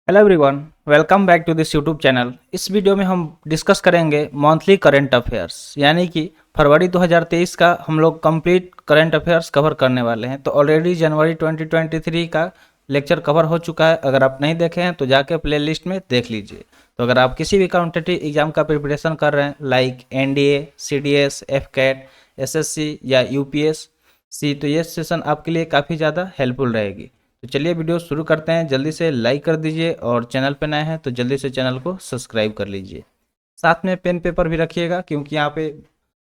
Hello everyone, welcome back to this YouTube channel. इस video में हम डिस्कस करेंगे मंथली करंट अफेयर्स, यानी कि फरवरी 2023 का हम लोग कंप्लीट करंट अफेयर्स कवर करने वाले हैं। तो ऑलरेडी जनवरी 2023 का लेक्चर कवर हो चुका है। अगर आप नहीं देखे हैं तो जाके प्लेलिस्ट में देख लीजिए। तो अगर आप किसी भी कॉम्पिटिटिव एग्जाम का प्रिपरेशन कर रहे हैं like NDA, CDS, AFCAT, SSC या यूपीएससी, तो ये सेशन आपके लिए काफ़ी ज़्यादा हेल्पफुल रहेगी। तो चलिए वीडियो शुरू करते हैं। जल्दी से लाइक कर दीजिए और चैनल पर नए हैं तो जल्दी से चैनल को सब्सक्राइब कर लीजिए। साथ में पेन पेपर भी रखिएगा, क्योंकि यहाँ पे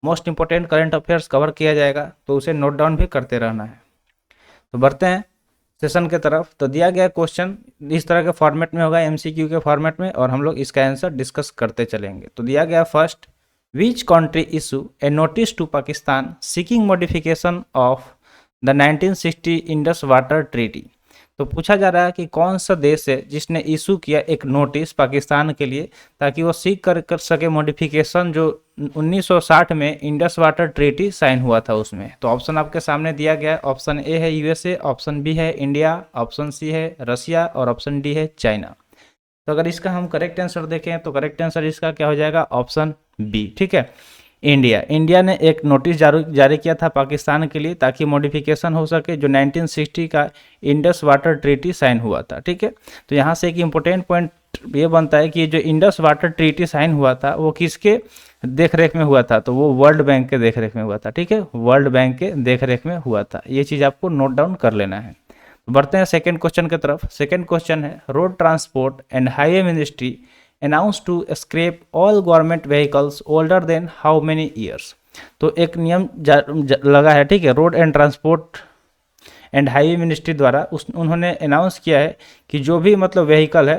most important current affairs cover किया जाएगा, तो उसे नोट डाउन भी करते रहना है। तो बढ़ते हैं सेशन के तरफ। तो दिया गया क्वेश्चन इस तरह के फॉर्मेट में होगा, एमसीक्यू के फॉर्मेट में, और हम लोग इसका आंसर डिस्कस करते चलेंगे। तो दिया गया first, which country issue a notice to Pakistan seeking modification of the 1960 Indus water treaty. तो पूछा जा रहा है कि कौन सा देश है जिसने इशू किया एक नोटिस पाकिस्तान के लिए, ताकि वो सीख कर सके मॉडिफिकेशन जो 1960 में इंडस वाटर ट्रीटी साइन हुआ था उसमें। तो ऑप्शन आपके सामने दिया गया है। ऑप्शन ए है यूएसए, ऑप्शन बी है इंडिया, ऑप्शन सी है रसिया और ऑप्शन डी है चाइना। तो अगर इसका हम करेक्ट आंसर देखें तो करेक्ट आंसर इसका क्या हो जाएगा, ऑप्शन बी। ठीक है, इंडिया ने एक नोटिस जारी किया था पाकिस्तान के लिए, ताकि मॉडिफिकेशन हो सके जो 1960 का इंडस वाटर ट्रीटी साइन हुआ था। ठीक है, तो यहाँ से एक इम्पोर्टेंट पॉइंट ये बनता है कि जो इंडस वाटर ट्रीटी साइन हुआ था वो किसके देख रेख में हुआ था, तो वो वर्ल्ड बैंक के देख रेख में हुआ था। ठीक है, वर्ल्ड बैंक के देख रेख में हुआ था। ये चीज़ आपको नोट डाउन कर लेना है। बढ़ते हैं सेकेंड क्वेश्चन की तरफ। सेकेंड क्वेश्चन है, road transport and highway ministry announced to scrap all government vehicles older than how many years। तो एक नियम लगा है, ठीक है, road and transport and highway ministry द्वारा उन्होंने अनाउंस किया है कि जो भी मतलब व्हीकल है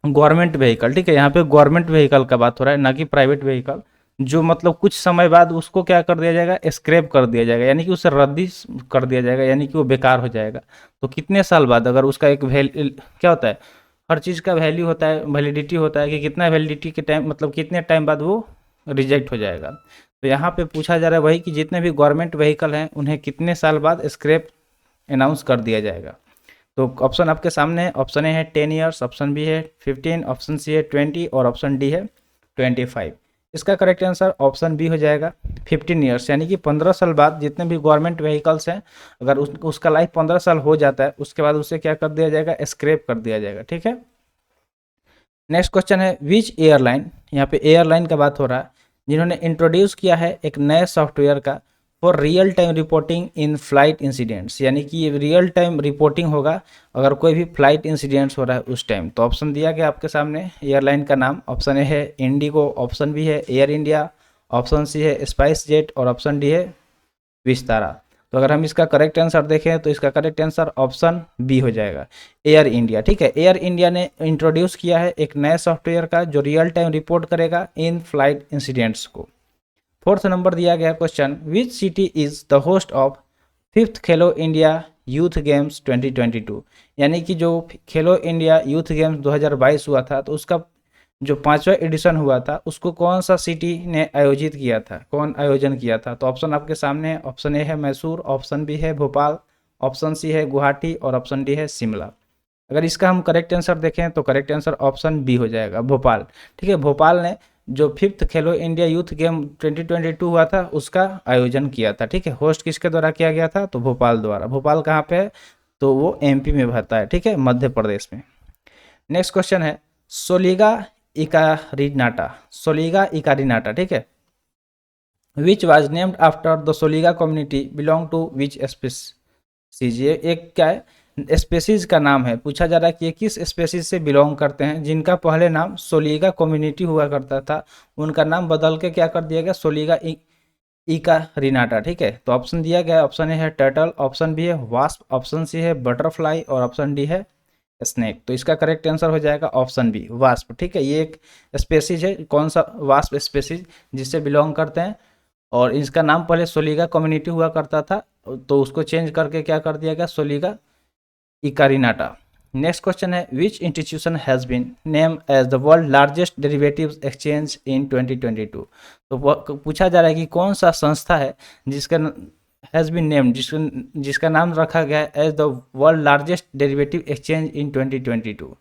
गवर्नमेंट व्हीकल, ठीक है, यहाँ पे गवर्नमेंट व्हीकल का बात हो रहा है, ना कि प्राइवेट व्हीकल, जो मतलब कुछ समय बाद उसको क्या कर दिया जाएगा, स्क्रैप कर दिया जाएगा, यानी कि उसे रद्दी कर दिया जाएगा, यानी कि वो बेकार हो जाएगा। तो कितने साल बाद, अगर उसका एक क्या होता है, हर चीज़ का वैल्यू होता है, वैलिडिटी होता है कि कितना वैलिडिटी के टाइम मतलब कितने टाइम बाद वो रिजेक्ट हो जाएगा। तो यहाँ पे पूछा जा रहा है वही कि जितने भी गवर्नमेंट व्हीकल हैं उन्हें कितने साल बाद स्क्रैप अनाउंस कर दिया जाएगा। तो ऑप्शन आपके सामने है। ऑप्शन ए है 10 ईयर्स, ऑप्शन बी है 15, ऑप्शन सी है 20 और ऑप्शन डी है 25। इसका करेक्ट आंसर ऑप्शन बी हो जाएगा 15 ईयर्स, यानी कि 15 साल बाद जितने भी गवर्नमेंट व्हीकल्स हैं, अगर उसका लाइफ 15 साल हो जाता है उसके बाद उसे क्या कर दिया जाएगा, स्क्रैप कर दिया जाएगा। ठीक है, नेक्स्ट क्वेश्चन है, विच एयरलाइन, यहाँ पे एयरलाइन का बात हो रहा है, जिन्होंने इंट्रोड्यूस किया है एक नए सॉफ्टवेयर का for real time reporting in flight incidents, यानी कि ये रियल टाइम रिपोर्टिंग होगा अगर कोई भी फ्लाइट इंसिडेंट्स हो रहा है उस टाइम। तो ऑप्शन दिया गया आपके सामने एयरलाइन का नाम। ऑप्शन ए है इंडिगो, ऑप्शन बी है एयर इंडिया, ऑप्शन सी है स्पाइस जेट और ऑप्शन डी है विस्तारा। तो अगर हम इसका करेक्ट आंसर देखें तो इसका करेक्ट आंसर ऑप्शन बी हो जाएगा, एयर इंडिया। ठीक है, एयर इंडिया ने इंट्रोड्यूस किया है एक नए सॉफ्टवेयर का जो रियल टाइम रिपोर्ट करेगा इन फ्लाइट इंसिडेंट्स को। फोर्थ नंबर दिया गया question, which city is the host of 5th Khelo India youth games 2022, यानी कि जो खेलो इंडिया यूथ गेम्स 2022 हुआ था, तो उसका जो 5वां एडिशन हुआ था उसको कौन सा सिटी ने आयोजित किया था, कौन आयोजन किया था। तो ऑप्शन आपके सामने है। ऑप्शन ए है मैसूर, ऑप्शन बी है भोपाल, ऑप्शन सी है गुवाहाटी और ऑप्शन डी है शिमला। अगर इसका हम करेक्ट आंसर देखें तो करेक्ट आंसर ऑप्शन बी हो जाएगा, भोपाल। ठीक है, भोपाल ने जो 5th खेलो इंडिया यूथ गेम 2022 हुआ था उसका आयोजन किया था। ठीक है, होस्ट किसके द्वारा किया गया था, तो भोपाल द्वारा। भोपाल कहाँ पे है, तो वो एमपी में बहता है, ठीक है, मध्य प्रदेश में। नेक्स्ट क्वेश्चन है, सोलिगा इकारिनाटा, ठीक है, which was named after the Soliga community belong to which species. ये एक क्या है, स्पेसीज का नाम है। पूछा जा रहा है कि ये किस स्पेसीज से बिलोंग करते हैं, जिनका पहले नाम सोलिगा कम्युनिटी हुआ करता था, उनका नाम बदल के क्या कर दिया गया, सोलिगा इकारिनाटा। ठीक है, तो ऑप्शन दिया गया, ऑप्शन ए है टर्टल, ऑप्शन बी है वास्प, ऑप्शन सी है बटरफ्लाई और ऑप्शन डी है स्नेक। तो इसका करेक्ट आंसर हो जाएगा ऑप्शन बी, वास्प। ठीक है, ये एक स्पेसीज है, कौन सा, वास्प स्पेसीज, जिससे बिलोंग करते हैं, और इसका नाम पहले सोलिगा कम्युनिटी हुआ करता था, तो उसको चेंज करके क्या कर दिया गया, सोलिगा इकारिनाटा। नेक्स्ट क्वेश्चन है, which institution has been name as the world largest derivatives exchange in 2022। तो पूछा जा रहा है कि कौन सा संस्था है जिसका हैज़ बीन नेम्ड, जिसका नाम रखा गया है as the world largest derivative exchange in 2022।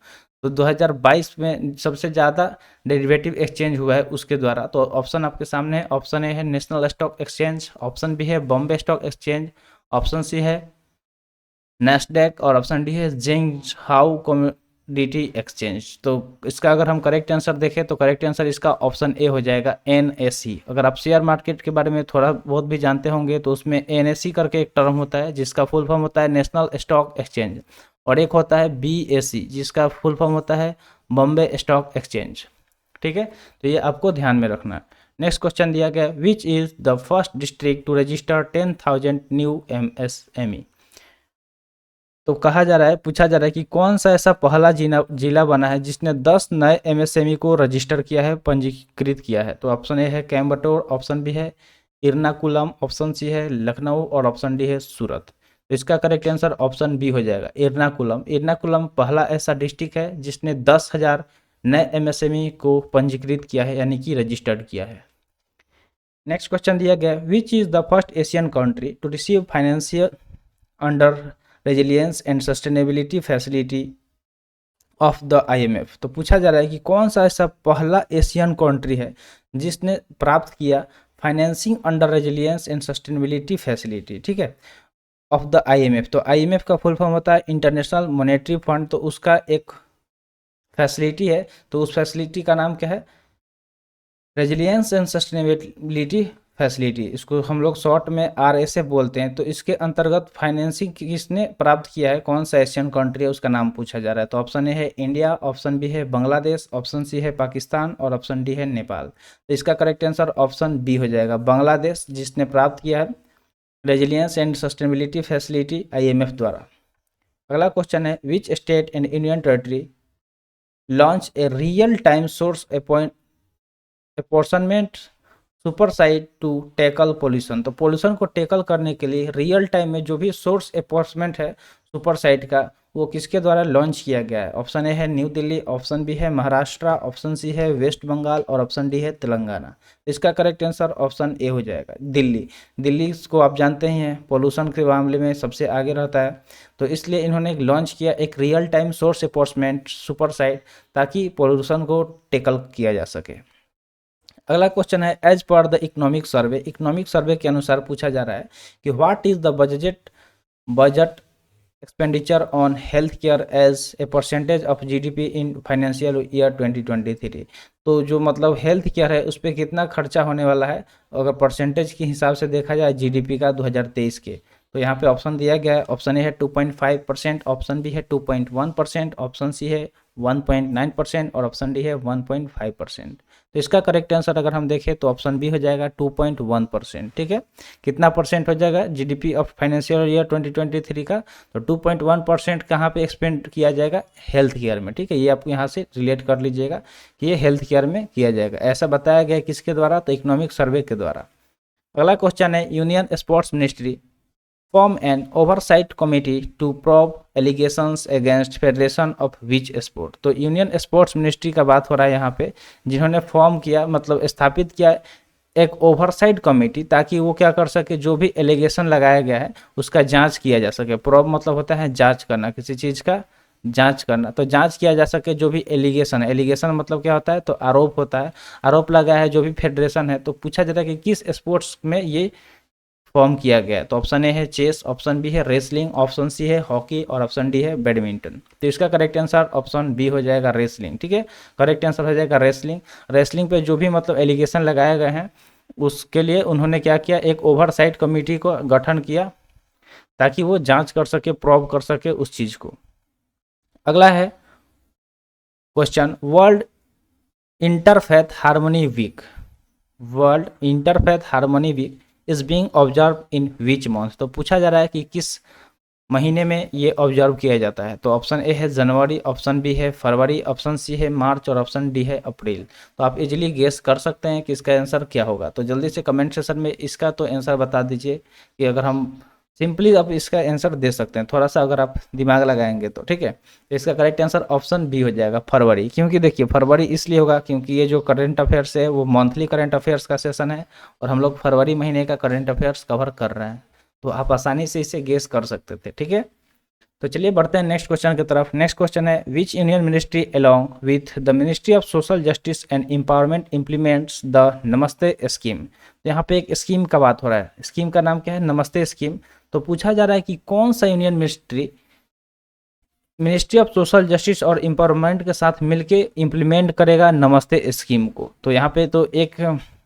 तो 2022 में सबसे ज़्यादा डेरिवेटिव एक्सचेंज हुआ है उसके द्वारा। तो ऑप्शन आपके सामने है, ऑप्शन ए है national stock exchange, option B है Bombay stock exchange, option C है नैस्डैक और ऑप्शन डी है ज़ेंगहाओ कमोडिटी एक्सचेंज। तो इसका अगर हम करेक्ट आंसर देखें तो करेक्ट आंसर इसका ऑप्शन ए हो जाएगा एनएसई। अगर आप शेयर मार्केट के बारे में थोड़ा बहुत भी जानते होंगे तो उसमें एनएसई करके एक टर्म होता है जिसका फुल फॉर्म होता है नेशनल स्टॉक एक्सचेंज, और एक होता है बीएसई जिसका फुल फॉर्म होता है बॉम्बे स्टॉक एक्सचेंज। ठीक है, तो ये आपको ध्यान में रखना है। नेक्स्ट क्वेश्चन दिया गया, which is the first district to register 10,000 new MSME. तो कहा जा रहा है, पूछा जा रहा है कि कौन सा ऐसा पहला जिला बना है जिसने 10 नए एमएसएमई को रजिस्टर किया है, पंजीकृत किया है। तो ऑप्शन ए है कोयम्बटूर, ऑप्शन बी है एर्नाकुलम, ऑप्शन सी है लखनऊ और ऑप्शन डी है सूरत। तो इसका करेक्ट आंसर ऑप्शन बी हो जाएगा एर्नाकुलम। एर्नाकुलम पहला ऐसा डिस्ट्रिक्ट है जिसने 10,000 नए एमएसएमई को पंजीकृत किया है, यानी कि रजिस्टर्ड किया है। नेक्स्ट क्वेश्चन दिया गया, which is the first Asian country to receive financial under resilience and sustainability facility of the IMF. तो पूछा जा रहा है कि कौन सा ऐसा पहला एशियन कंट्री है जिसने प्राप्त किया financing under resilience and sustainability facility, ठीक है, ऑफ द आईएमएफ। तो आईएमएफ का फुल फॉर्म होता है इंटरनेशनल मॉनेटरी फंड। तो उसका एक फैसिलिटी है, तो उस फैसिलिटी का नाम क्या है, रेजिलियंस एंड सस्टेनेबिलिटी फैसिलिटी, इसको हम लोग शॉर्ट में आरएसएफ बोलते हैं। तो इसके अंतर्गत फाइनेंसिंग किसने प्राप्त किया है, कौन सा एशियन कंट्री है, उसका नाम पूछा जा रहा है। तो ऑप्शन ए है इंडिया, ऑप्शन बी है बांग्लादेश, ऑप्शन सी है पाकिस्तान और ऑप्शन डी है नेपाल। तो इसका करेक्ट आंसर ऑप्शन बी हो जाएगा, बांग्लादेश, जिसने प्राप्त किया है resilience and sustainability facility IMF द्वारा। अगला क्वेश्चन है, which state and union territory launch a real time source apportionment super site to tackle pollution. तो पोल्यूशन को टैकल करने के लिए रियल टाइम में जो भी सोर्स एनफोर्समेंट है सुपर साइट का, वो किसके द्वारा लॉन्च किया गया है। ऑप्शन ए है न्यू दिल्ली, ऑप्शन बी है महाराष्ट्र, ऑप्शन सी है वेस्ट बंगाल और ऑप्शन डी है तेलंगाना। इसका करेक्ट आंसर ऑप्शन ए हो जाएगा, दिल्ली। दिल्ली को आप जानते ही हैं पोल्यूशन के मामले में सबसे आगे रहता है, तो इसलिए इन्होंने लॉन्च किया एक real time source enforcement super site, ताकि पोल्यूशन को टैकल किया जा सके। अगला क्वेश्चन है, as per the economic survey. Economic survey के अनुसार पूछा जा रहा है कि what is the budget expenditure on health care as a percentage of GDP in financial year 2023। तो जो मतलब हेल्थ केयर है उस पर कितना खर्चा होने वाला है अगर परसेंटेज के हिसाब से देखा जाए जीडीपी का 2023 के। तो यहाँ पे ऑप्शन दिया गया है, ऑप्शन ए है 2.5%, ऑप्शन बी है 2.1%, ऑप्शन सी है 1.9% और ऑप्शन डी है 1.5%। तो इसका करेक्ट आंसर अगर हम देखें तो ऑप्शन बी हो जाएगा 2.1%। ठीक है, कितना परसेंट हो जाएगा जीडीपी ऑफ फाइनेंशियल ईयर 2023 का, तो 2.1% कहाँ पे एक्सपेंड किया जाएगा, हेल्थ केयर में। ठीक है, ये आपको यहाँ से रिलेट कर लीजिएगा कि ये हेल्थ केयर में किया जाएगा। ऐसा बताया गया किसके द्वारा, तो इकोनॉमिक सर्वे के द्वारा। अगला क्वेश्चन है, union sports ministry form an oversight committee to probe allegations against federation of which sport. तो यूनियन स्पोर्ट्स मिनिस्ट्री का बात हो रहा है यहाँ पे, जिन्होंने फॉर्म किया मतलब स्थापित किया एक ओवरसाइट कमेटी, ताकि वो क्या कर सके, जो भी एलिगेशन लगाया गया है उसका जांच किया जा सके। प्रोब मतलब होता है जांच करना, किसी चीज़ का जांच करना, तो जांच किया जा सके जो भी एलिगेशन है। एलिगेशन मतलब क्या होता है, तो आरोप होता है, आरोप लगा है जो भी फेडरेशन है। तो पूछा जाता है कि किस स्पोर्ट्स में ये फॉर्म किया गया। तो ऑप्शन ए है चेस, ऑप्शन बी है रेसलिंग, ऑप्शन सी है हॉकी और ऑप्शन डी है बैडमिंटन। तो इसका करेक्ट आंसर ऑप्शन बी हो जाएगा रेसलिंग। ठीक है, करेक्ट आंसर हो जाएगा रेसलिंग। रेसलिंग पे जो भी मतलब एलिगेशन लगाए गए हैं उसके लिए उन्होंने क्या किया, एक ओवरसाइट कमेटी को गठन किया ताकि वो जांच कर सके, प्रोब कर सके उस चीज़ को। अगला है question, world interfaith harmony week. World interfaith harmony week is being observe in which month. तो पूछा जा रहा है कि किस महीने में ये ऑब्जर्व किया जाता है। तो ऑप्शन ए है जनवरी, ऑप्शन बी है फरवरी, ऑप्शन सी है मार्च और ऑप्शन डी है अप्रैल। तो आप इजीली गेस कर सकते हैं कि इसका आंसर क्या होगा। तो जल्दी से कमेंट सेक्शन में इसका तो आंसर बता दीजिए कि अगर हम सिंपली आप इसका आंसर दे सकते हैं, थोड़ा सा अगर आप दिमाग लगाएंगे तो। ठीक है, तो इसका करेक्ट आंसर ऑप्शन बी हो जाएगा फरवरी। क्योंकि देखिए फरवरी इसलिए होगा क्योंकि ये जो करंट अफेयर्स है वो मंथली करंट अफेयर्स का सेशन है और हम लोग फरवरी महीने का करंट अफेयर्स कवर कर रहे हैं, तो आप आसानी से इसे गेस कर सकते थे। ठीक है, तो चलिए बढ़ते हैं नेक्स्ट क्वेश्चन की तरफ। नेक्स्ट क्वेश्चन है which union ministry along with the ministry of social justice and empowerment implements the नमस्ते स्कीम। तो यहाँ पे एक स्कीम का बात हो रहा है, स्कीम का नाम क्या है, नमस्ते स्कीम। तो पूछा जा रहा है कि कौन सा union ministry of social justice और एम्पावरमेंट के साथ मिलके इम्प्लीमेंट करेगा नमस्ते स्कीम को। तो यहाँ पे तो एक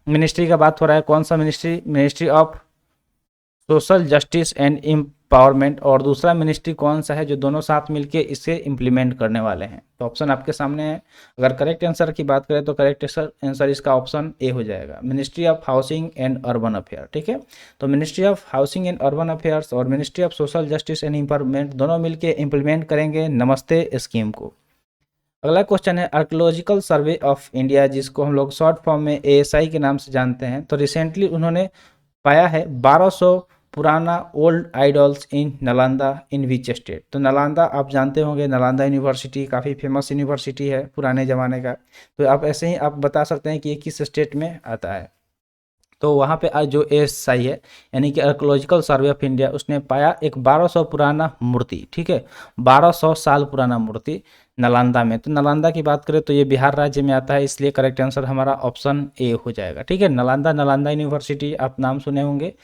मिनिस्ट्री का बात हो रहा है, कौन सा ministry, ministry of social justice and empowerment, और दूसरा मिनिस्ट्री कौन सा है जो दोनों साथ मिलके इसे इम्प्लीमेंट करने वाले हैं। तो ऑप्शन आपके सामने है। अगर करेक्ट आंसर की बात करें तो करेक्ट आंसर इसका ऑप्शन ए हो जाएगा, ministry of housing and urban affair. ठीक है, तो ministry of housing and urban affairs और ministry of social justice and empowerment दोनों मिलके इम्प्लीमेंट करेंगे नमस्ते स्कीम को। अगला क्वेश्चन है आर्कियोलॉजिकल सर्वे ऑफ इंडिया, जिसको हम लोग शॉर्ट फॉर्म में एएसआई के नाम से जानते हैं। तो रिसेंटली उन्होंने पाया है 1200 पुराना old idols in Nalanda in which state. तो नालंदा आप जानते होंगे, नालंदा यूनिवर्सिटी काफ़ी फेमस यूनिवर्सिटी है पुराने ज़माने का। तो आप ऐसे ही आप बता सकते हैं कि ये किस स्टेट में आता है। तो वहाँ पे आज जो एएसआई है यानी कि आर्कियोलॉजिकल सर्वे ऑफ इंडिया, उसने पाया एक 1200 पुराना मूर्ति। ठीक है, 1200 साल पुराना मूर्ति नालंदा में। तो नालंदा की बात करें तो ये बिहार राज्य में आता है, इसलिए करेक्ट आंसर हमारा ऑप्शन ए हो जाएगा। ठीक है, नालंदा यूनिवर्सिटी आप नाम सुने होंगे,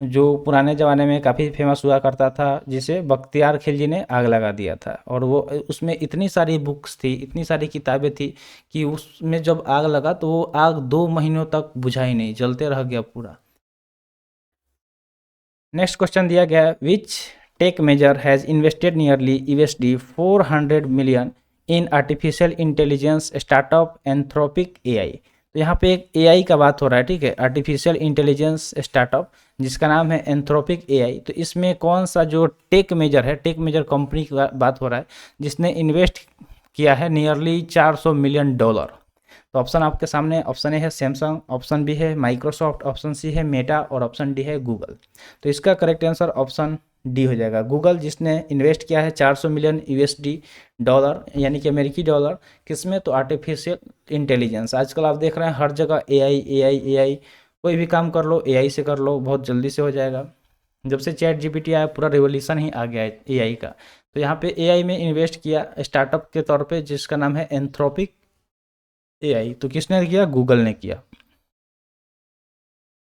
जो पुराने ज़माने में काफ़ी फेमस हुआ करता था, जिसे बख्तियार खिलजी ने आग लगा दिया था। और वो उसमें इतनी सारी बुक्स थी, इतनी सारी किताबें थी कि उसमें जब आग लगा तो वो आग 2 महीनों तक बुझा ही नहीं, जलते रह गया पूरा। नेक्स्ट क्वेश्चन दिया गया है which tech major has invested nearly USD 400 million in artificial intelligence startup Anthropic AI। तो यहाँ पे एक AI का बात हो रहा है। ठीक है, आर्टिफिशियल इंटेलिजेंस स्टार्टअप जिसका नाम है एंथ्रोपिक AI। तो इसमें कौन सा जो टेक मेजर है, टेक मेजर कंपनी की बात हो रहा है, जिसने इन्वेस्ट किया है नियरली $400 मिलियन। तो ऑप्शन आपके सामने, ऑप्शन ए है सैमसंग, ऑप्शन बी है माइक्रोसॉफ्ट, ऑप्शन सी है मेटा और ऑप्शन डी है गूगल। तो इसका करेक्ट आंसर ऑप्शन डी हो जाएगा, गूगल, जिसने इन्वेस्ट किया है 400 मिलियन USD डॉलर यानी कि अमेरिकी डॉलर। किसमें, तो आर्टिफिशियल इंटेलिजेंस। आजकल आप देख रहे हैं हर जगह AI, कोई भी काम कर लो AI से कर लो, बहुत जल्दी से हो जाएगा। जब से ChatGPT आया पूरा रिवोल्यूशन ही आ गया है AI का। तो यहाँ पे AI में इन्वेस्ट किया स्टार्टअप के तौर पे, जिसका नाम है एंथ्रोपिक AI। तो किसने किया, गूगल ने किया।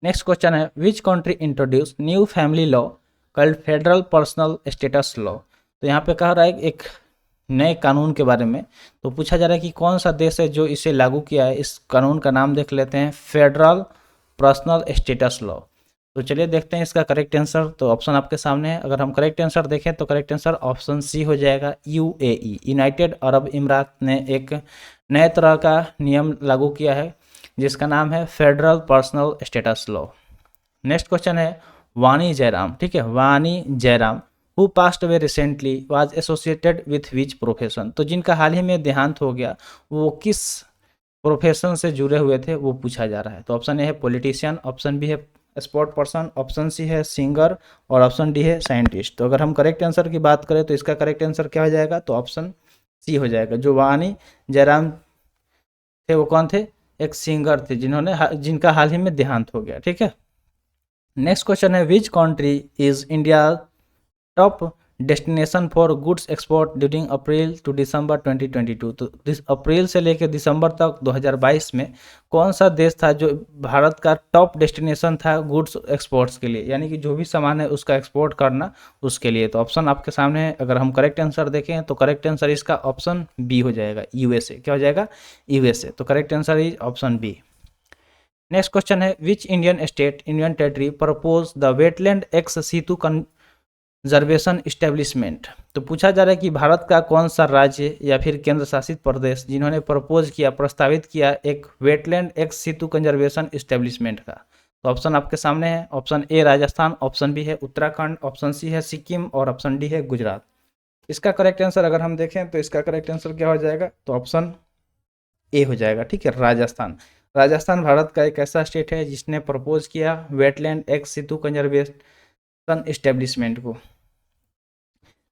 नेक्स्ट क्वेश्चन है which country introduce new family law called federal personal status law. तो यहाँ पे कह रहा है एक नए कानून के बारे में। तो पूछा जा रहा है कि कौन सा देश है जो इसे लागू किया है। इस कानून का नाम देख लेते हैं, फेडरल पर्सनल स्टेटस लॉ। तो चलिए देखते हैं इसका करेक्ट आंसर। तो ऑप्शन आपके सामने है। अगर हम करेक्ट आंसर देखें तो करेक्ट आंसर ऑप्शन सी हो जाएगा, UAE, यूनाइटेड अरब इमरात ने एक नए तरह का नियम लागू किया है जिसका नाम है federal personal status law. Next question है वानी जयराम। ठीक है, वानी Jairam who passed away recently was associated with which profession. तो जिनका हाल ही में देहांत हो गया वो किस प्रोफेशन से जुड़े हुए थे वो पूछा जा रहा है। तो ऑप्शन ए है पॉलिटिशियन, ऑप्शन बी है स्पोर्ट पर्सन, ऑप्शन सी है सिंगर और ऑप्शन डी है साइंटिस्ट। तो अगर हम करेक्ट आंसर की बात करें तो इसका करेक्ट आंसर क्या हो जाएगा, तो ऑप्शन सी हो जाएगा। जो वानी जयराम थे वो कौन थे, एक सिंगर थे जिनका हाल ही में देहांत हो गया। ठीक है, नेक्स्ट क्वेश्चन है which country is India top destination for goods export during April to December 2022। तो अप्रैल से लेकर दिसंबर तक 2022 में कौन सा देश था जो भारत का टॉप डेस्टिनेशन था गुड्स एक्सपोर्ट्स के लिए, यानी कि जो भी सामान है उसका एक्सपोर्ट करना उसके लिए। तो ऑप्शन आपके सामने है। अगर हम करेक्ट आंसर देखें तो करेक्ट आंसर इसका ऑप्शन बी हो जाएगा, USA। क्या हो जाएगा, USA। तो correct answer is option B. Next question है which Indian state union territory propose the wetland ex situ conservation establishment. तो पूछा जा रहा है कि भारत का कौन सा राज्य या फिर केंद्र शासित प्रदेश जिन्होंने प्रपोज किया, प्रस्तावित किया एक wetland ex situ conservation establishment का। तो ऑप्शन आपके सामने है, option A Rajasthan, option B है उत्तराखंड, ऑप्शन सी है सिक्किम और ऑप्शन डी है गुजरात। इसका करेक्ट आंसर अगर हम देखें तो इसका करेक्ट आंसर क्या हो जाएगा, तो ऑप्शन ए हो जाएगा। ठीक है, राजस्थान। राजस्थान भारत का एक ऐसा स्टेट है जिसने प्रपोज किया wetland ex situ conservation establishment को।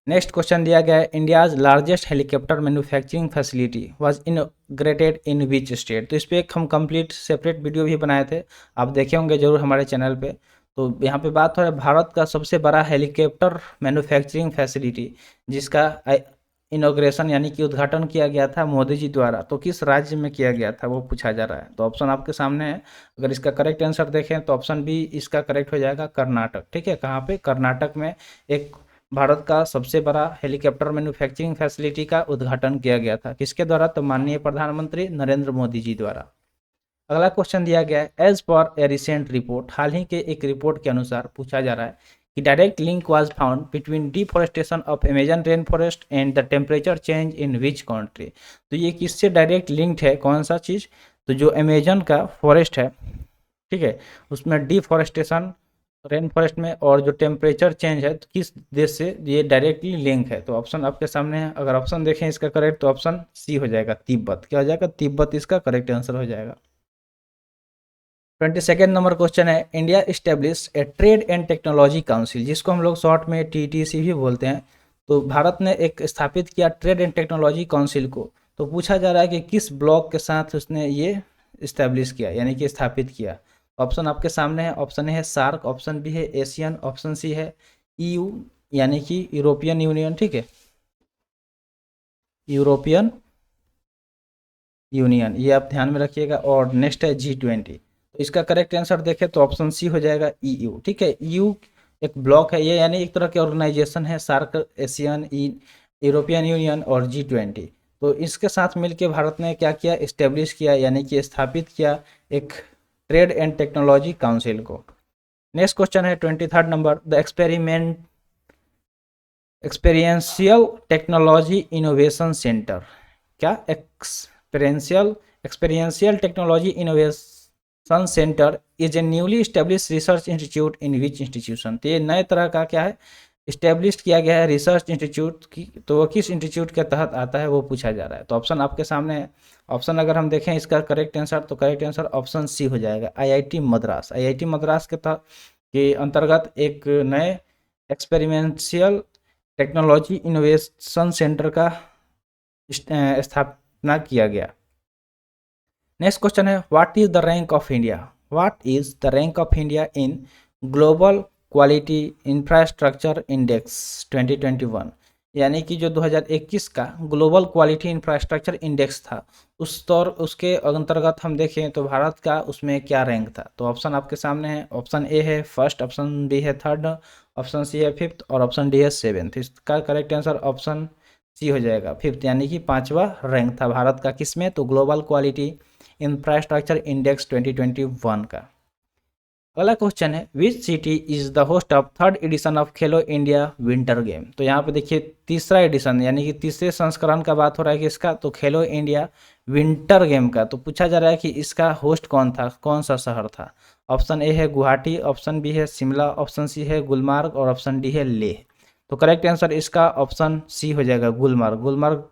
नेक्स्ट क्वेश्चन दिया गया है India's largest helicopter manufacturing facility was inaugurated in which state. तो इस पर एक हम कंप्लीट सेपरेट वीडियो भी बनाए थे, आप देखे होंगे जरूर हमारे चैनल पे। तो यहाँ पे बात हो रहा है भारत का सबसे बड़ा हेलीकॉप्टर मैन्युफैक्चरिंग फैसिलिटी जिसका इनॉग्रेशन यानी कि उद्घाटन किया गया था मोदी जी द्वारा, तो किस राज्य में किया गया था वो पूछा जा रहा है। तो ऑप्शन आपके सामने है। अगर इसका करेक्ट आंसर देखें तो ऑप्शन बी इसका करेक्ट हो जाएगा, कर्नाटक। ठीक है, कहाँ पे? कर्नाटक में एक भारत का सबसे बड़ा हेलीकॉप्टर मैन्युफैक्चरिंग फैसिलिटी का उद्घाटन किया गया था, किसके द्वारा? तो माननीय प्रधानमंत्री नरेंद्र मोदी जी द्वारा। अगला क्वेश्चन दिया गया है, एज पर ए रिसेंट रिपोर्ट, हाल ही के एक रिपोर्ट के अनुसार पूछा जा रहा है कि direct link was found between deforestation of Amazon rain forest and the temperature change in which country. तो ये किससे डायरेक्ट लिंक्ड है, कौन सा चीज़? तो जो अमेजन का फॉरेस्ट है, ठीक है, उसमें डिफॉरेस्टेशन रेन फॉरेस्ट में और जो टेम्परेचर चेंज है, तो किस देश से ये डायरेक्टली लिंक है? तो ऑप्शन आपके सामने है। अगर ऑप्शन देखें इसका करेक्ट तो ऑप्शन सी हो जाएगा, तिब्बत। क्या हो जाएगा? तिब्बत इसका करेक्ट आंसर हो जाएगा। 22nd नंबर क्वेश्चन है, India establish A trade and technology council, जिसको हम लोग शॉर्ट में टीटीसी भी बोलते हैं। तो भारत ने एक स्थापित किया ट्रेड एंड टेक्नोलॉजी काउंसिल को। तो पूछा जा रहा है कि किस ब्लॉक के साथ उसने ये इस्टेब्लिश किया यानी कि स्थापित किया। ऑप्शन आपके सामने है। ऑप्शन ए है सार्क, ऑप्शन बी है एशियन, ऑप्शन सी है ईयू यानी कि यूरोपियन यूनियन। ठीक है, यूरोपियन यूनियन, ये आप ध्यान में रखिएगा। और नेक्स्ट है G20। तो इसका करेक्ट आंसर देखें तो ऑप्शन सी हो जाएगा, ईयू। ठीक है, ईयू एक ब्लॉक है ये, यानी एक तरह के ऑर्गेनाइजेशन है, सार्क, एशियन, यूरोपियन यूनियन और G20। तो इसके साथ मिलकर भारत ने क्या किया? इस्टेब्लिश किया यानी कि स्थापित किया एक ट्रेड एंड टेक्नोलॉजी काउंसिल को। नेक्स्ट क्वेश्चन है 23rd number, the experiential technology innovation centre. क्या? Experiential technology innovation centre is a newly establish research institute in which institution. तो ये नए तरह का क्या है? इस्टेब्लिश किया गया है रिसर्च इंस्टीट्यूट की, तो वो किस इंस्टीट्यूट के तहत आता है वो पूछा जा रहा है। तो ऑप्शन आपके सामने है। ऑप्शन अगर हम देखें इसका करेक्ट आंसर तो करेक्ट आंसर ऑप्शन सी हो जाएगा, आईआईटी मद्रास। आईआईटी मद्रास के तहत के अंतर्गत एक नए एक्सपेरिमेंशियल टेक्नोलॉजी इनोवेशन सेंटर का स्थापना किया गया। नेक्स्ट क्वेश्चन है, what is the rank of India? What is the rank of India in global quality infrastructure index 2021, यानी कि जो 2021 का ग्लोबल क्वालिटी इंफ्रास्ट्रक्चर इंडेक्स था उसके अंतर्गत हम देखें तो भारत का उसमें क्या रैंक था। तो ऑप्शन आपके सामने है। ऑप्शन ए है फर्स्ट, ऑप्शन बी है थर्ड, ऑप्शन सी है फिफ्थ और ऑप्शन डी है सेवेंथ। इसका करेक्ट आंसर ऑप्शन सी हो जाएगा, फिफ्थ, यानी कि पांचवा रैंक था भारत का किसमें? तो ग्लोबल क्वालिटी इंफ्रास्ट्रक्चर इंडेक्स 2021 का। अगला क्वेश्चन है, which city is the host of third edition of Khelo India winter game. तो यहाँ पे देखिए तीसरा एडिशन यानी कि तीसरे संस्करण का बात हो रहा है कि इसका तो खेलो इंडिया विंटर गेम का। तो पूछा जा रहा है कि इसका होस्ट कौन था, कौन सा शहर था। ऑप्शन ए है गुवाहाटी, ऑप्शन बी है शिमला, ऑप्शन सी है गुलमार्ग और ऑप्शन डी है लेह। तो करेक्ट आंसर इसका ऑप्शन सी हो जाएगा, गुलमार्ग। गुलमार्ग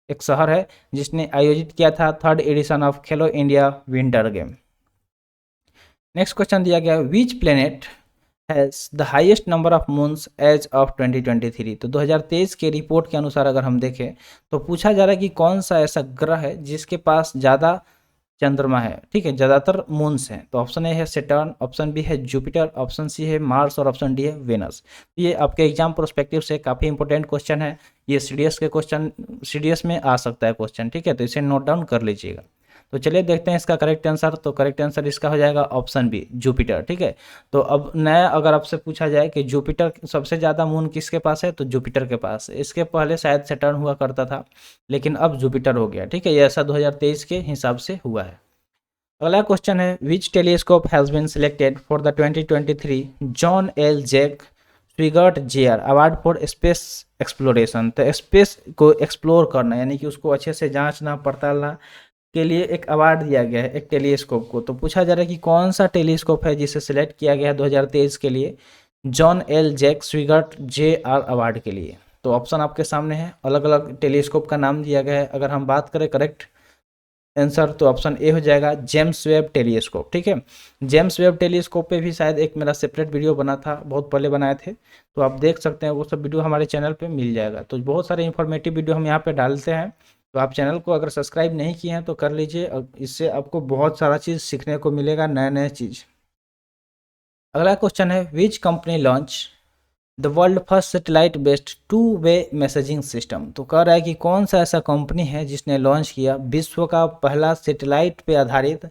एक शहर है जिसने आयोजित किया था third edition of Khelo India winter game. Next question दिया गया, which planet has the highest number of moons as of 2023। तो 2023 के रिपोर्ट के अनुसार अगर हम देखें तो पूछा जा रहा है कि कौन सा ऐसा ग्रह है जिसके पास ज़्यादा चंद्रमा है। ठीक है, ज़्यादातर मून्स हैं। तो ऑप्शन ए है सेटर्न, ऑप्शन बी है जुपिटर, ऑप्शन सी है मार्स और ऑप्शन डी है वेनस। ये आपके एग्जाम प्रोस्पेक्टिव से काफ़ी इंपॉर्टेंट क्वेश्चन है। ये सीडीएस के क्वेश्चन, सीडीएस में आ सकता है क्वेश्चन। ठीक है, तो इसे नोट डाउन कर लीजिएगा। तो चलिए देखते हैं इसका करेक्ट आंसर। तो करेक्ट आंसर इसका हो जाएगा ऑप्शन बी, जुपिटर। ठीक है, तो अब नया अगर आपसे पूछा जाए कि जुपिटर सबसे ज़्यादा मून किसके पास है, तो जुपिटर के पास है। इसके पहले शायद सैटर्न हुआ करता था लेकिन अब जुपिटर हो गया। ठीक है, ये ऐसा 2023 के हिसाब से हुआ है। अगला क्वेश्चन है, which telescope has been selected for the 2023 John L Jack Swigert JR award for space exploration. तो स्पेस को एक्सप्लोर करना यानी कि उसको अच्छे से जांचना पड़तालना के लिए एक अवार्ड दिया गया है एक टेलीस्कोप को। तो पूछा जा रहा है कि कौन सा टेलीस्कोप है जिसे सिलेक्ट किया गया है 2023 के लिए John L Jack Swigert JR award के लिए। तो ऑप्शन आपके सामने है, अलग अलग टेलीस्कोप का नाम दिया गया है। अगर हम बात करें करेक्ट आंसर तो ऑप्शन ए हो जाएगा, जेम्स वेब टेलीस्कोप। ठीक है, जेम्स वेब टेलीस्कोप पे भी शायद एक मेरा सेपरेट वीडियो बना था, बहुत पहले बनाए थे, तो आप देख सकते हैं, वो सब वीडियो हमारे चैनल पे मिल जाएगा। तो बहुत सारे इन्फॉर्मेटिव वीडियो हम यहाँ पे डालते हैं। तो आप चैनल को अगर सब्सक्राइब नहीं किए हैं तो कर लीजिए, और इससे आपको बहुत सारा चीज़ सीखने को मिलेगा, नए नए चीज़। अगला क्वेश्चन है which company launch the world first satellite based two way messaging system. तो कह रहा है कि कौन सा ऐसा कंपनी है जिसने लॉन्च किया विश्व का पहला सेटेलाइट पे आधारित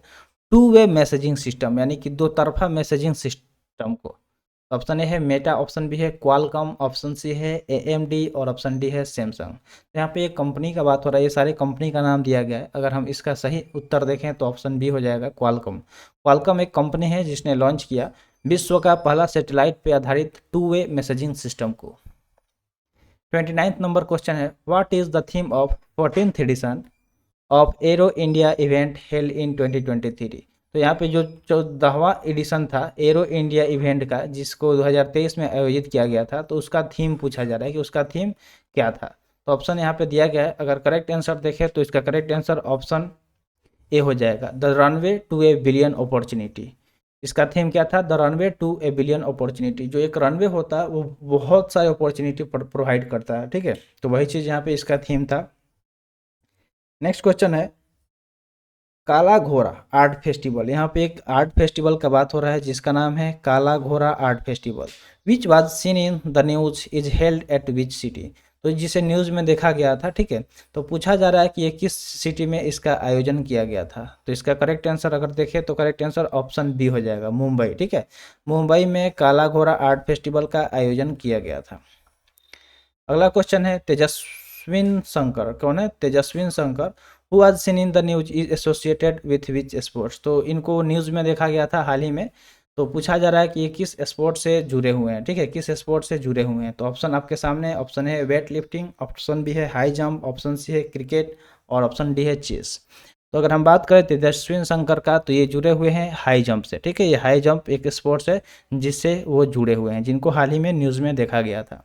टू वे मैसेजिंग सिस्टम, यानी कि दो तरफा मैसेजिंग सिस्टम को। ऑप्शन ए है मेटा, ऑप्शन बी है क्वालकॉम, ऑप्शन सी है एएमडी और ऑप्शन डी है सैमसंग। तो यहाँ पे एक कंपनी का बात हो रहा है, ये सारे कंपनी का नाम दिया गया है। अगर हम इसका सही उत्तर देखें तो ऑप्शन बी हो जाएगा क्वालकॉम। क्वालकॉम एक कंपनी है जिसने लॉन्च किया विश्व का पहला सैटेलाइट पे आधारित टू वे मैसेजिंग सिस्टम को। 29 नंबर क्वेश्चन है what is the theme of 14th edition of aero India event held in 2023। तो यहाँ पे जो 14वां एडिशन था एरो इंडिया इवेंट का, जिसको 2023 में आयोजित किया गया था, तो उसका थीम पूछा जा रहा है कि उसका थीम क्या था। तो ऑप्शन यहाँ पे दिया गया है, अगर करेक्ट आंसर देखें तो इसका करेक्ट आंसर ऑप्शन ए हो जाएगा, the runway to a billion opportunity. इसका थीम क्या था, the runway to a billion opportunity. जो एक रनवे होता है वो बहुत सारे अपॉर्चुनिटी प्रोवाइड करता है, ठीक है। तो वही चीज़ यहाँ पे इसका थीम था। नेक्स्ट क्वेश्चन है काला घोड़ा आर्ट फेस्टिवल। यहाँ पे एक आर्ट फेस्टिवल का बात हो रहा है जिसका नाम है काला घोड़ा art festival. Which was seen in the news is held at which city. तो जिसे न्यूज़ में देखा गया था, ठीक है। तो पूछा जा रहा है कि ये किस सिटी में इसका आयोजन किया गया था। तो इसका करेक्ट आंसर अगर देखें तो करेक्ट आंसर ऑप्शन बी हो जाएगा, मुंबई, ठीक है। मुंबई में काला घोड़ा आर्ट फेस्टिवल का आयोजन किया गया था। अगला क्वेश्चन है तेजस्विन शंकर। कौन है तेजस्विन Shankar? Who was seen in the news is associated with which sports. तो इनको न्यूज़ में देखा गया था हाल ही में। तो पूछा जा रहा है कि ये किस स्पोर्ट से जुड़े हुए हैं, ठीक है, किस स्पोर्ट से जुड़े हुए हैं। तो ऑप्शन आपके सामने, ऑप्शन है वेट लिफ्टिंग, ऑप्शन बी है हाई जंप, ऑप्शन सी है क्रिकेट और ऑप्शन डी है चेस। तो अगर हम बात करें तेजस्विन शंकर का, तो ये जुड़े हुए हैं हाई जंप से, ठीक है। ये हाई जंप एक स्पोर्ट्स है जिससे वो जुड़े हुए हैं, जिनको हाल ही में न्यूज़ में देखा गया था।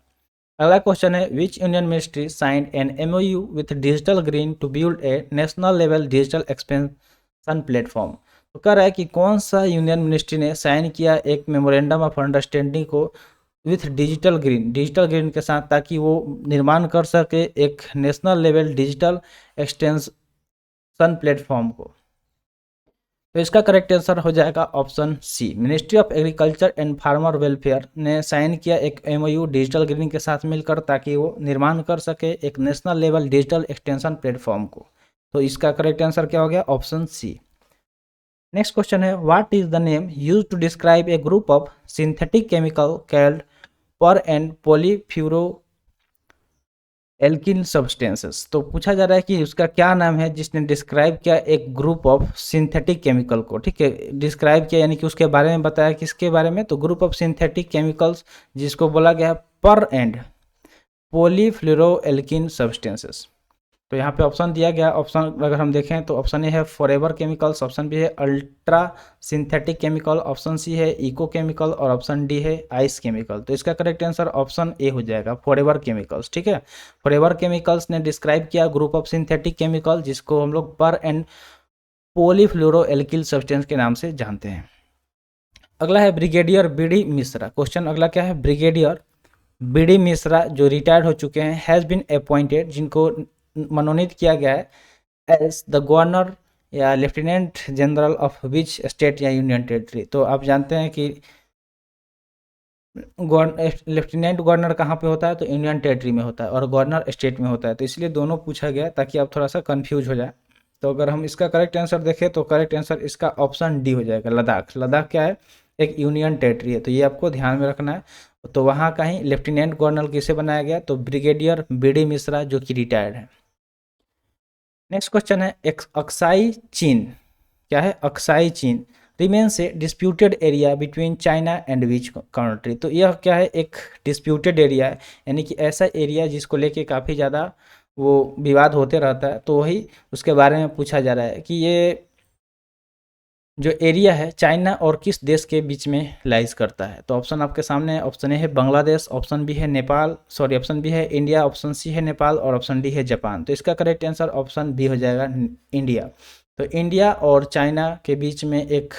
अगला क्वेश्चन है which union ministry signed an MOU with digital green to build a national level digital expansion platform. तो कह रहा है कि कौन सा यूनियन मिनिस्ट्री ने साइन किया एक मेमोरेंडम ऑफ अंडरस्टैंडिंग को विथ डिजिटल ग्रीन के साथ, ताकि वो निर्माण कर सके एक national level digital extension platform को। तो इसका करेक्ट आंसर हो जाएगा option C, ministry of agriculture and farmer welfare ने साइन किया एक एमओयू डिजिटल ग्रीन के साथ मिलकर, ताकि वो निर्माण कर सके एक national level digital extension platform को। तो इसका करेक्ट आंसर क्या हो गया, ऑप्शन सी। नेक्स्ट क्वेश्चन है what is the name use to describe a group of synthetic chemical called per and polyfluoroalkyl substances. तो पूछा जा रहा है कि उसका क्या नाम है जिसने डिस्क्राइब किया एक ग्रुप ऑफ सिंथेटिक केमिकल को, ठीक है। डिस्क्राइब किया यानी कि उसके बारे में बताया, किसके बारे में, तो ग्रुप ऑफ सिंथेटिक केमिकल्स जिसको बोला गया पर एंड पॉलीफ्लोरो एल्किन सब्सटेंसेस। तो यहाँ पे ऑप्शन दिया गया, ऑप्शन अगर हम देखें तो ऑप्शन ए है फॉरएवर केमिकल्स, ऑप्शन बी है ultra synthetic chemical, option C है इको केमिकल और ऑप्शन डी है आइस केमिकल। तो इसका करेक्ट आंसर ऑप्शन ए हो जाएगा, फॉरएवर केमिकल्स, ठीक है। फॉरएवर केमिकल्स ने डिस्क्राइब किया ग्रुप ऑफ सिंथेटिक केमिकल जिसको हम लोग पर एंड पॉलीफ्लोरो एल्किल सब्सटेंस के नाम से जानते हैं। अगला है ब्रिगेडियर बी.डी. मिश्रा। क्वेश्चन अगला क्या है, ब्रिगेडियर बी.डी. मिश्रा जो रिटायर्ड हो चुके हैं हैज़ बीन अपॉइंटेड, जिनको मनोनीत किया गया है एज द गवर्नर या lieutenant general of which state या यूनियन टेरिटरी। तो आप जानते हैं कि लेफ्टिनेंट गवर्नर कहाँ पे होता है, तो यूनियन टेरिटरी में होता है और गवर्नर स्टेट में होता है। तो इसलिए दोनों पूछा गया ताकि आप थोड़ा सा कंफ्यूज हो जाए। तो अगर हम इसका करेक्ट आंसर देखें तो करेक्ट आंसर इसका ऑप्शन डी हो जाएगा, लद्दाख। लद्दाख क्या है, एक यूनियन टेरिटरी है, तो ये आपको ध्यान में रखना है। तो वहाँ का ही लेफ्टिनेंट गवर्नर किसे बनाया गया, तो ब्रिगेडियर बी.डी. मिश्रा जो कि रिटायर्ड है। नेक्स्ट क्वेश्चन है अक्साई चीन। क्या है, अक्साई चीन remains A disputed area between China and which country. तो यह क्या है, एक डिस्प्यूटेड एरिया है, यानी कि ऐसा एरिया जिसको लेके काफ़ी ज़्यादा वो विवाद होते रहता है। तो वही उसके बारे में पूछा जा रहा है कि ये जो एरिया है चाइना और किस देश के बीच में लाइज करता है। तो ऑप्शन आपके सामने है, ऑप्शन ए है बांग्लादेश, ऑप्शन बी है नेपाल, सॉरी ऑप्शन बी है इंडिया, ऑप्शन सी है नेपाल और ऑप्शन डी है जापान। तो इसका करेक्ट आंसर ऑप्शन बी हो जाएगा, इंडिया। तो इंडिया और चाइना के बीच में एक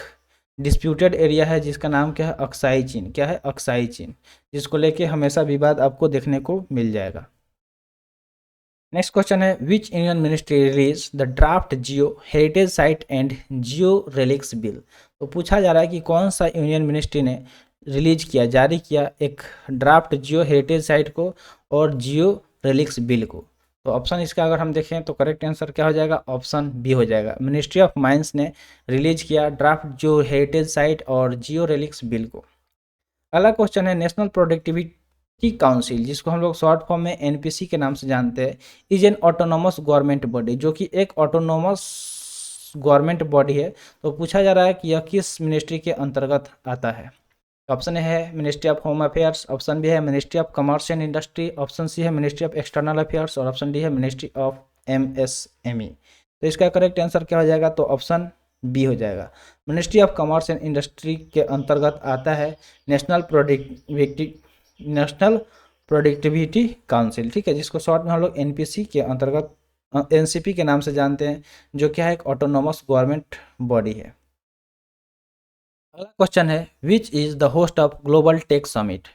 डिस्प्यूटेड एरिया है जिसका नाम क्या है, अक्साई चीन। क्या है, अक्साई चीन, जिसको लेके हमेशा विवाद आपको देखने को मिल जाएगा। नेक्स्ट क्वेश्चन है which union ministry release the draft Jio heritage site and Jio relics bill. तो पूछा जा रहा है कि कौन सा यूनियन मिनिस्ट्री ने रिलीज किया, जारी किया एक ड्राफ्ट जियो हेरिटेज साइट को और जियो रिलीक्स बिल को। तो ऑप्शन इसका अगर हम देखें तो करेक्ट आंसर क्या हो जाएगा, ऑप्शन बी हो जाएगा। मिनिस्ट्री ऑफ माइंस ने रिलीज किया ड्राफ्ट जियो हेरिटेज साइट और जियो रिलीक्स बिल को। अगला क्वेश्चन है, नेशनल प्रोडक्टिविटी काउंसिल, जिसको हम लोग शॉर्ट फॉर्म में एनपीसी के नाम से जानते हैं, is an autonomous government body, जो कि एक ऑटोनोमस गवर्नमेंट बॉडी है। तो पूछा जा रहा है कि यह किस मिनिस्ट्री के अंतर्गत आता है। ऑप्शन ए है ministry of home affairs, option B है ministry of commerce and industry, option C है मिनिस्ट्री ऑफ एक्सटर्नल अफेयर्स और ऑप्शन डी है मिनिस्ट्री ऑफ एमएसएमई। तो इसका करेक्ट आंसर क्या हो जाएगा, तो ऑप्शन बी हो जाएगा। Ministry of commerce and industry के अंतर्गत आता है नेशनल प्रोडक्टिविटी काउंसिल, ठीक है, जिसको शॉर्ट में हम लोग एनपीसी के अंतर्गत एनसीपी के नाम से जानते हैं, जो क्या है एक ऑटोनोमस गवर्नमेंट बॉडी है। अगला क्वेश्चन है, which is the host of global tech summit.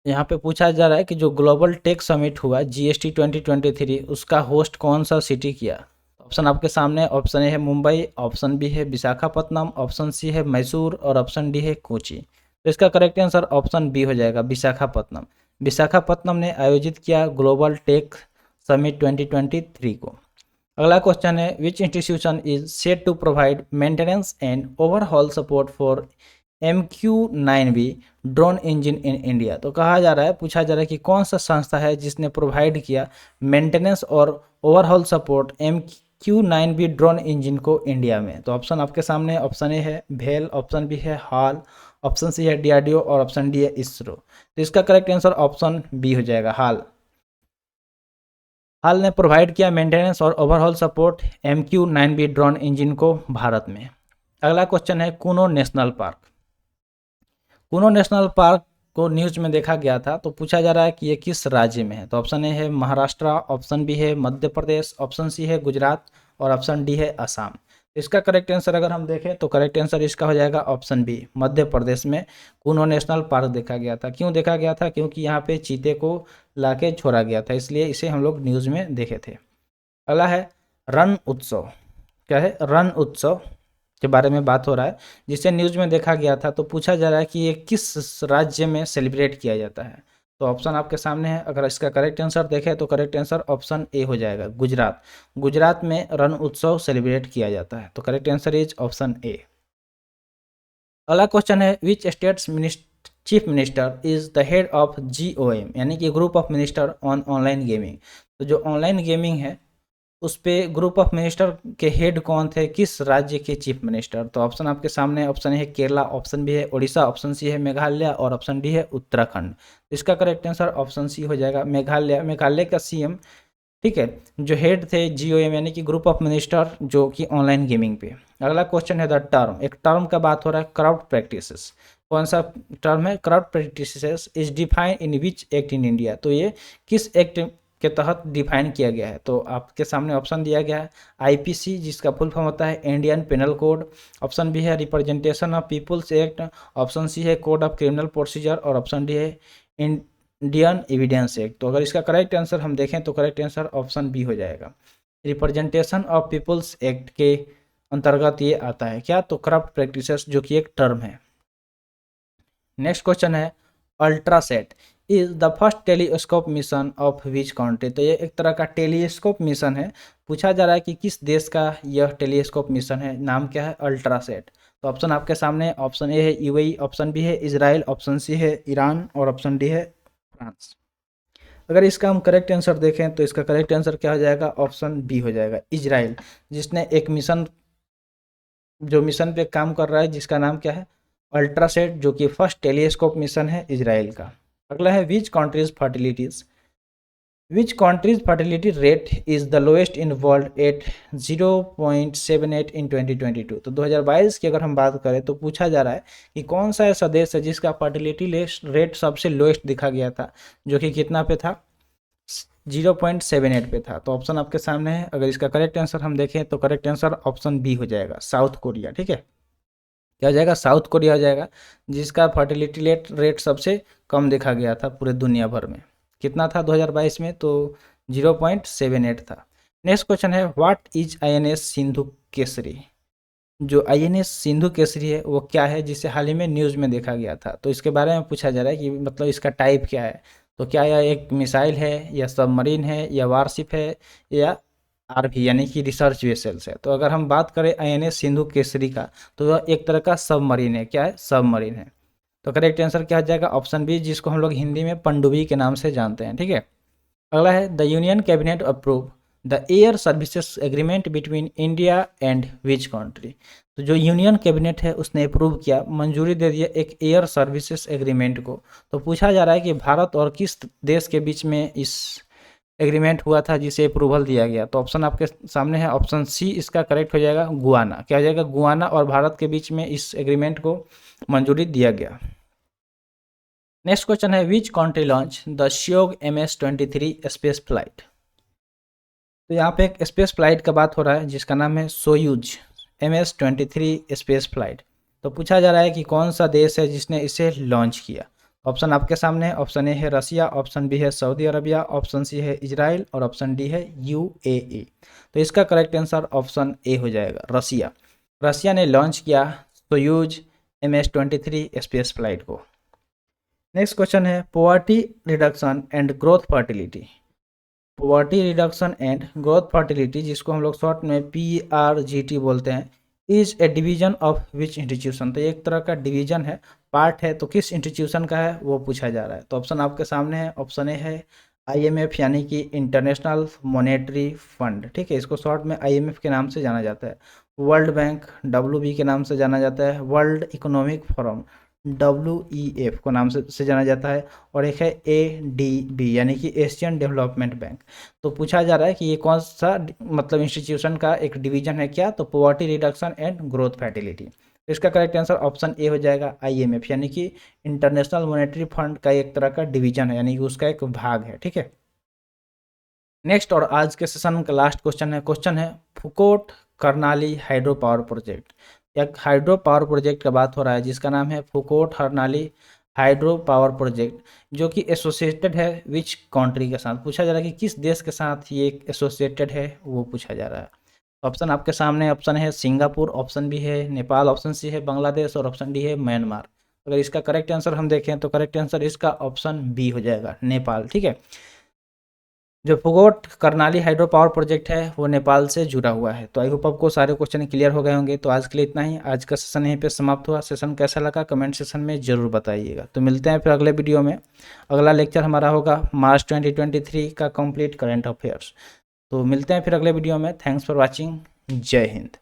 यहाँ पे पूछा जा रहा है कि जो ग्लोबल टेक समिट हुआ जीएसटी 2023, उसका होस्ट कौन सा सिटी किया। ऑप्शन आपके सामने, ऑप्शन ए है मुंबई, ऑप्शन बी है विशाखापत्तनम, ऑप्शन सी है मैसूर और ऑप्शन डी है कोची। तो इसका करेक्ट आंसर ऑप्शन बी हो जाएगा, विशाखापत्तनम। विशाखापत्तनम ने आयोजित किया ग्लोबल टेक समिट 2023 को। अगला क्वेश्चन है, which institution is set to provide maintenance and overhaul support for MQ-9B drone engine in India. तो कहा जा रहा है, पूछा जा रहा है कि कौन सा संस्था है जिसने प्रोवाइड किया मेंटेनेंस और overhaul support MQ-9B drone engine को इंडिया में। तो ऑप्शन आपके सामने, ऑप्शन ए है भेल, ऑप्शन बी है हाल, ऑप्शन सी है DRDO और ऑप्शन डी है इसरो। तो इसका करेक्ट आंसर ऑप्शन बी हो जाएगा, हाल। हाल ने प्रोवाइड किया मेंटेनेंस और overhaul support MQ-9B drone engine को भारत में। अगला क्वेश्चन है, Kuno national park. Kuno national park को न्यूज में देखा गया था, तो पूछा जा रहा है कि ये किस राज्य में है। तो ऑप्शन ए है महाराष्ट्र, ऑप्शन बी है मध्य प्रदेश, ऑप्शन सी है गुजरात और ऑप्शन डी है असम। इसका करेक्ट आंसर अगर हम देखें तो करेक्ट आंसर इसका हो जाएगा ऑप्शन बी, मध्य प्रदेश में कूनो नेशनल पार्क देखा गया था। क्यों देखा गया था, क्योंकि यहाँ पे चीते को लाके छोड़ा गया था, इसलिए इसे हम लोग न्यूज़ में देखे थे। अगला है रण उत्सव। क्या है, रण उत्सव के बारे में बात हो रहा है, जिसे न्यूज़ में देखा गया था। तो पूछा जा रहा है कि ये किस राज्य में सेलिब्रेट किया जाता है। तो ऑप्शन आपके सामने है, अगर इसका करेक्ट आंसर देखें तो करेक्ट आंसर ऑप्शन ए हो जाएगा, गुजरात। गुजरात में रण उत्सव सेलिब्रेट किया जाता है। तो correct answer is option A. अगला क्वेश्चन है, which states chief minister is the head of GOM, यानी कि group of minister on online gaming. तो जो ऑनलाइन गेमिंग है उस पे ग्रुप ऑफ मिनिस्टर के हेड कौन थे, किस राज्य के चीफ मिनिस्टर। तो ऑप्शन आपके सामने, ऑप्शन है केरला, ऑप्शन बी है उड़ीसा, ऑप्शन सी है मेघालय और ऑप्शन डी है उत्तराखंड। इसका करेक्ट आंसर ऑप्शन सी हो जाएगा, मेघालय। मेघालय का CM, ठीक है, जो हेड थे GOM यानी कि ग्रुप ऑफ मिनिस्टर जो कि ऑनलाइन गेमिंग पे। अगला क्वेश्चन है द टर्म, एक टर्म का बात हो रहा है, करप्ट प्रैक्टिसेस। कौन सा टर्म है, corrupt practices is defined in which act in India. तो ये किस एक्ट के तहत डिफाइन किया गया है। तो आपके सामने ऑप्शन दिया गया है IPC, जिसका फुल फॉर्म होता है Indian penal code, option B है representation of people's act, option C है कोड ऑफ क्रिमिनल प्रोसीजर और ऑप्शन डी है इंडियन एविडेंस एक्ट। तो अगर इसका करेक्ट आंसर हम देखें तो करेक्ट आंसर ऑप्शन बी हो जाएगा, रिप्रेजेंटेशन ऑफ पीपुल्स एक्ट के अंतर्गत ये आता है। क्या, तो करप्ट प्रैक्टिसेस, जो कि एक टर्म है। नेक्स्ट क्वेश्चन है, Ultrasat is the first telescope mission of which country. तो ये एक तरह का टेलीस्कोप मिशन है। पूछा जा रहा है कि किस देश का यह टेलीस्कोप मिशन है, नाम क्या है, अल्ट्रासेट। तो ऑप्शन आपके सामने, ऑप्शन ए है UAE, ऑप्शन बी है इजराइल, ऑप्शन सी है ईरान और ऑप्शन डी है फ्रांस। अगर इसका हम करेक्ट आंसर देखें तो इसका करेक्ट आंसर क्या हो जाएगा, ऑप्शन बी हो जाएगा, इजराइल, जिसने एक मिशन, जो मिशन पे काम कर रहा है, जिसका नाम क्या है, अल्ट्रासेट, जो कि फर्स्ट टेलीस्कोप मिशन है इजराइल का। अगला है which countries fertility rate is the lowest in world at 0.78 इन 2022। तो 2022 की अगर हम बात करें तो पूछा जा रहा है कि कौन सा ऐसा देश है जिसका फर्टिलिटी रेट सबसे लोएस्ट दिखा गया था, जो कि कितना पे था, 0.78 पे था। तो ऑप्शन आपके सामने है, अगर इसका करेक्ट आंसर हम देखें तो करेक्ट आंसर ऑप्शन बी हो जाएगा, साउथ कोरिया। ठीक है, क्या हो जाएगा, साउथ कोरिया हो जाएगा, जिसका फर्टिलिटी रेट सबसे कम देखा गया था पूरे दुनिया भर में। कितना था 2022 में, तो 0.78 था। नेक्स्ट क्वेश्चन है, what is INS Sindhu Kesari. जो आईएनएस सिंधु केसरी है वो क्या है, जिसे हाल ही में न्यूज़ में देखा गया था। तो इसके बारे में पूछा जा रहा है कि मतलब इसका टाइप क्या है। तो क्या यह एक मिसाइल है, या सबमरीन है, या वारशिप है, या आरवी यानी कि रिसर्च वेसल्स है। तो अगर हम बात करें आईएनएस सिंधु केसरी का, तो वह एक तरह का सबमरीन है। क्या है? सबमरीन है। तो करेक्ट आंसर क्या हो जाएगा? ऑप्शन बी, जिसको हम लोग हिंदी में पनडुब्बी के नाम से जानते हैं। ठीक है। अगला है the union cabinet approve the air services agreement between India and which country. तो जो यूनियन कैबिनेट है उसने अप्रूव किया, मंजूरी दे दिया एक एयर सर्विसेज एग्रीमेंट को। तो पूछा जा रहा है कि भारत और किस देश के बीच में इस एग्रीमेंट हुआ था जिसे अप्रूवल दिया गया। तो ऑप्शन आपके सामने है, ऑप्शन सी इसका करेक्ट हो जाएगा, गुआना। क्या हो जाएगा? गुआना और भारत के बीच में इस एग्रीमेंट को मंजूरी दिया गया। नेक्स्ट क्वेश्चन है which country launch the Soyuz MS-23 space flight. तो यहाँ पे एक स्पेस फ्लाइट का बात हो रहा है जिसका नाम है सोयूज MS-23 स्पेस फ्लाइट। तो पूछा जा रहा है कि कौन सा देश है जिसने इसे लॉन्च किया। ऑप्शन आपके सामने है, ऑप्शन ए है रसिया, ऑप्शन बी है सऊदी अरबिया, ऑप्शन सी है इजराइल और ऑप्शन डी है UAE। तो इसका करेक्ट आंसर ऑप्शन ए हो जाएगा, रसिया। रसिया ने लॉन्च किया सोयूज MS-23 स्पेस फ्लाइट को। नेक्स्ट क्वेश्चन है poverty reduction and growth fertility. Poverty reduction and growth fertility, जिसको हम लोग शॉर्ट में PRGT बोलते हैं, is A division of which institution. तो ये एक तरह का डिवीजन है, पार्ट है। तो किस इंस्टीट्यूशन का है वो पूछा जा रहा है। तो ऑप्शन आपके सामने है, ऑप्शन ए है IMF यानी कि इंटरनेशनल मॉनेटरी फंड। ठीक है, इसको शॉर्ट में IMF के नाम से जाना जाता है। वर्ल्ड बैंक WB के नाम से जाना जाता है। वर्ल्ड इकोनॉमिक फोरम WEF को नाम से जाना जाता है। और एक है ADB यानी कि एशियन डेवलपमेंट बैंक। तो पूछा जा रहा है कि ये कौन सा मतलब इंस्टीट्यूशन का एक डिवीजन है। क्या? तो poverty reduction and growth fertility. तो इसका करेक्ट आंसर ऑप्शन ए हो जाएगा, IMF यानी कि इंटरनेशनल मॉनेटरी फंड का एक तरह का डिवीजन है, यानी कि उसका एक भाग है। ठीक है। नेक्स्ट और आज के सेशन का लास्ट क्वेश्चन है Phukot Karnali hydro power project. एक हाइड्रो पावर प्रोजेक्ट का बात हो रहा है जिसका नाम है Phukot Karnali hydro power project, जो कि एसोसिएटेड है विच कंट्री के साथ। पूछा जा रहा है कि किस देश के साथ ये एसोसिएटेड है, वो पूछा जा रहा है। ऑप्शन आपके सामने, ऑप्शन है सिंगापुर, ऑप्शन बी है नेपाल, ऑप्शन सी है बांग्लादेश और ऑप्शन डी है म्यांमार। अगर इसका करेक्ट आंसर हम देखें तो करेक्ट आंसर इसका ऑप्शन बी हो जाएगा, नेपाल। ठीक है। जो Phukot Karnali hydro power project है वो नेपाल से जुड़ा हुआ है। तो आई होप आपको सारे क्वेश्चन क्लियर हो गए होंगे। तो आज के लिए इतना ही। आज का सेशन यहीं पे समाप्त हुआ। सेशन कैसा लगा कमेंट सेशन में ज़रूर बताइएगा। तो मिलते हैं फिर अगले वीडियो में। अगला लेक्चर हमारा होगा मार्च 2023 का कंप्लीट करंट अफेयर्स। तो मिलते हैं फिर अगले वीडियो में। Thanks for watching. जय हिंद।